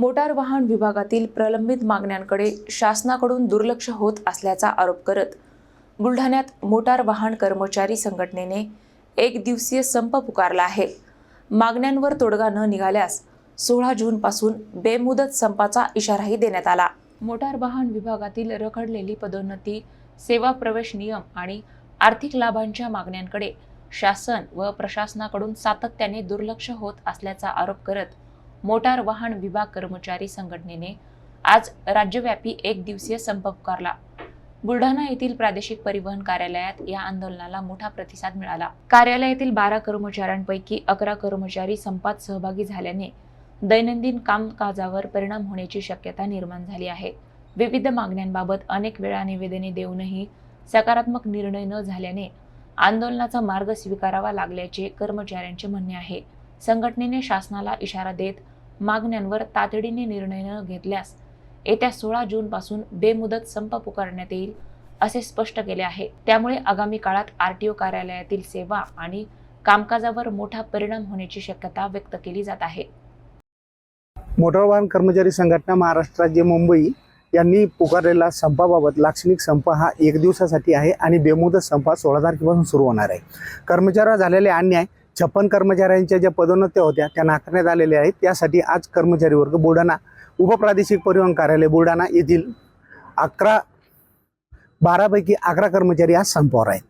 Motor वाहन विभागातील प्रलंबित मागण्यांकडे शासनाकडून दुर्लक्ष होत असल्याचा आरोप करत बुलढाण्यात मोटार वाहन कर्मचारी संघटनेने एक दिवसीय संप पुकारला आहे। मागण्यांवर तोडगा न निघाल्यास 16 जून पासून बेमुदत संपाचा इशाराही देण्यात आला। मोटार वाहन विभागातील रखडलेली पदोन्नती, सेवा प्रवेश नियम आणि आर्थिक लाभांच्या मागण्यांकडे शासन व प्रशासनाकडून सातत्याने दुर्लक्ष होत असल्याचा आरोप करत मोटार वाहन विभाग कर्मचारी संघटनेने आज राज्यव्यापी एक दिवसीय संप पुकारला। बुलढाणा येथील प्रादेशिक परिवहन कार्यालयात या आंदोलनाला मोठा प्रतिसाद मिळाला। कार्यालयातील 12 कर्मचाऱ्यांपैकी 11 कर्मचारी संपात सहभागी झाल्याने दैनंदिन कामकाजावर परिणाम होण्याची शक्यता निर्माण झाली आहे। विविध मागण्यांबाबत अनेक वेळा निवेदने देऊनही सकारात्मक निर्णय न झाल्याने आंदोलनाचा मार्ग स्वीकारावा लागल्याचे कर्मचाऱ्यांचे म्हणणे आहे। संघटनेने शासनाला इशारा देत मागण्यांवर तातडीने निर्णय न घेतल्यास येत्या 16 जून पासून बेमुदत संप पुकारण्यात येईल असे स्पष्ट केले आहे। त्यामुळे आगामी काळात आरटीओ कार्यालयातील सेवा आणि कामकाजावर मोठा परिणाम होण्याची शक्यता व्यक्त केली जात आहे। मोटार वाहन कर्मचारी संघटना महाराष्ट्र राज्य मुंबई यांनी पुकारलेला संपाबाबत लाक्षणिक संप हा एक दिवसासाठी आहे आणि बेमुदत संप 16 तारखेपासून सुरू होणार आहे। कर्मचाऱ्यांवर झालेले अन्याय 56 कर्मचाऱ्यांच्या ज्या पदोन्नत्या होत्या त्या नाकारण्यात आलेल्या आहेत। त्यासाठी आज कर्मचारी वर्ग बुलढाणा उपप्रादेशिक परिवहन कार्यालय बुलढाणा येथील 12 पैकी 11 कर्मचारी आज संपावर आहेत।